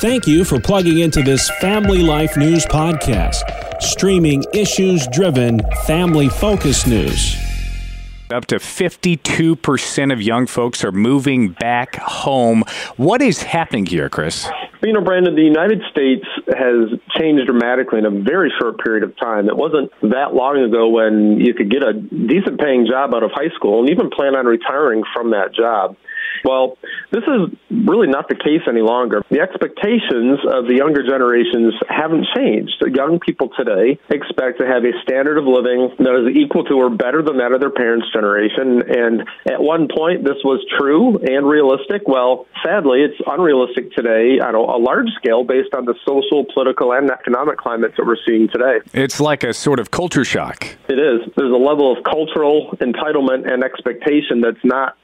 Thank you for plugging into this Family Life News podcast, streaming issues-driven, family-focused news. Up to 52% of young folks are moving back home. What is happening here, Chris? Brandon, the United States has changed dramatically in a very short period of time. It wasn't that long ago when you could get a decent paying job out of high school and even plan on retiring from that job. Well, this is really not the case any longer. The expectations of the younger generations haven't changed. Young people today expect to have a standard of living that is equal to or better than that of their parents' generation. And at one point, this was true and realistic. Well, sadly, it's unrealistic today on a large scale based on the social, political, and economic climates that we're seeing today. It's like a sort of culture shock. It is. There's a level of cultural entitlement and expectation that's not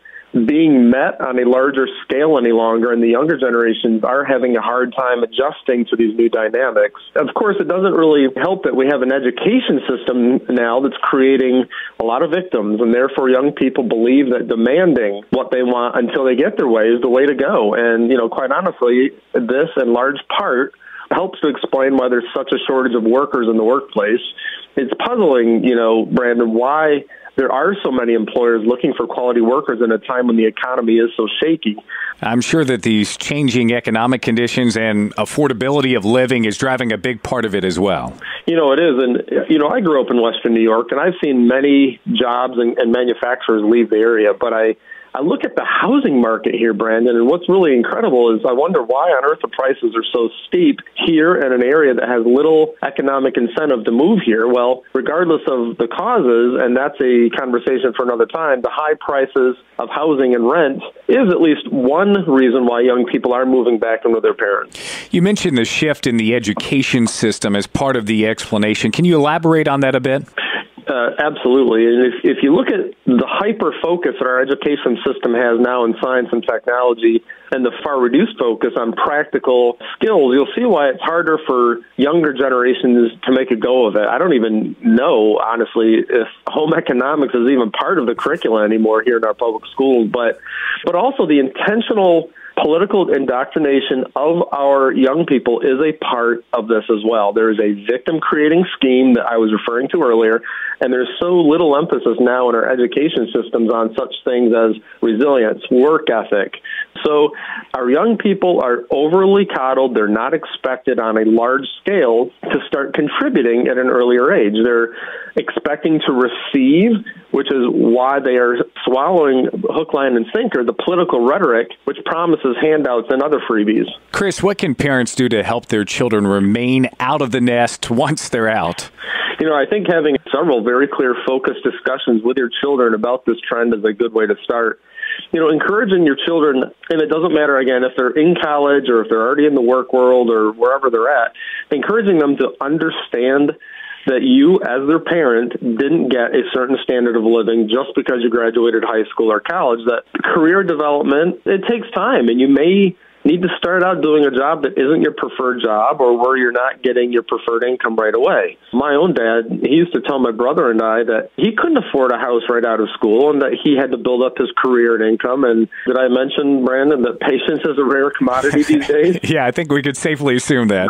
being met on a larger scale any longer, and the younger generations are having a hard time adjusting to these new dynamics. Of course, it doesn't really help that we have an education system now that's creating a lot of victims, and therefore young people believe that demanding what they want until they get their way is the way to go. And, quite honestly, this in large part helps to explain why there's such a shortage of workers in the workplace. It's puzzling, Brandon, why there are so many employers looking for quality workers in a time when the economy is so shaky. I'm sure that these changing economic conditions and affordability of living is driving a big part of it as well. It is. And, I grew up in Western New York, and I've seen many jobs and manufacturers leave the area, but I look at the housing market here, Brandon, and what's really incredible is I wonder why on earth the prices are so steep here in an area that has little economic incentive to move here. Well, regardless of the causes, and that's a conversation for another time, the high prices of housing and rent is at least one reason why young people are moving back in with their parents. You mentioned the shift in the education system as part of the explanation. Can you elaborate on that a bit? Absolutely. And if you look at the hyper-focus that our education system has now in science and technology and the far reduced focus on practical skills, you'll see why it's harder for younger generations to make a go of it. I don't even know, honestly, if home economics is even part of the curriculum anymore here in our public schools, but also the intentional political indoctrination of our young people is a part of this as well. There is a victim-creating scheme that I was referring to earlier, and there's so little emphasis now in our education systems on such things as resilience, work ethic. So our young people are overly coddled. They're not expected on a large scale to start contributing at an earlier age. They're expecting to receive, which is why they are swallowing hook, line, and sinker the political rhetoric, which promises handouts and other freebies. Chris, what can parents do to help their children remain out of the nest once they're out? I think having several very clear, focused discussions with your children about this trend is a good way to start. Encouraging your children, and it doesn't matter, again, if they're in college or if they're already in the work world or wherever they're at, encouraging them to understand that you, as their parent, didn't get a certain standard of living just because you graduated high school or college, that career development, it takes time, and you may need to start out doing a job that isn't your preferred job or where you're not getting your preferred income right away. My own dad, he used to tell my brother and I that he couldn't afford a house right out of school and that he had to build up his career and income. And did I mention, Brandon, that patience is a rare commodity these days? Yeah, I think we could safely assume that.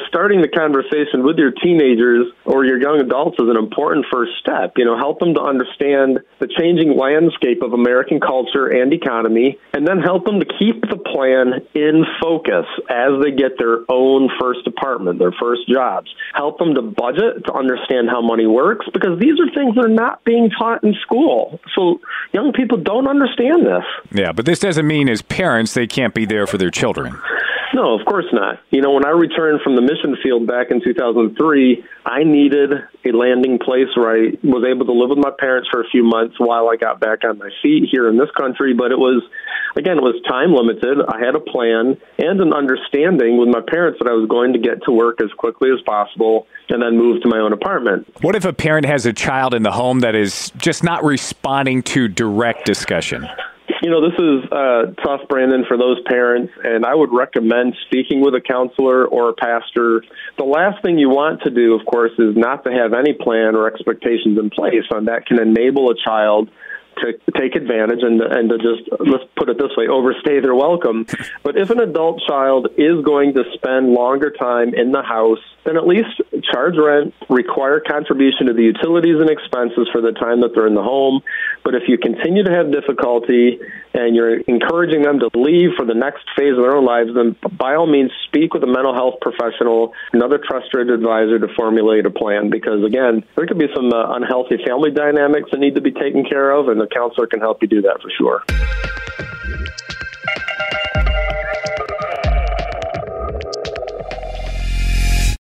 Starting the conversation with your teenagers or your young adults is an important first step. Help them to understand the changing landscape of American culture and economy, and then help them to keep the plan in focus as they get their own first apartment, their first jobs. Help them to budget, to understand how money works, because these are things that are not being taught in school. So young people don't understand this. Yeah, but this doesn't mean as parents they can't be there for their children. No, of course not. When I returned from the mission field back in 2003, I needed a landing place where I was able to live with my parents for a few months while I got back on my feet here in this country. But it was time limited. I had a plan and an understanding with my parents that I was going to get to work as quickly as possible and then move to my own apartment. What if a parent has a child in the home that is just not responding to direct discussion? This is tough, Brandon, for those parents, and I would recommend speaking with a counselor or a pastor. The last thing you want to do, of course, is not to have any plan or expectations in place, and that can enable a child to take advantage and to just, let's put it this way, overstay their welcome. But if an adult child is going to spend longer time in the house, then at least charge rent, require contribution to the utilities and expenses for the time that they're in the home. But if you continue to have difficulty and you're encouraging them to leave for the next phase of their own lives, then by all means speak with a mental health professional, another trusted advisor to formulate a plan. Because again, there could be some unhealthy family dynamics that need to be taken care of, and the counselor can help you do that for sure.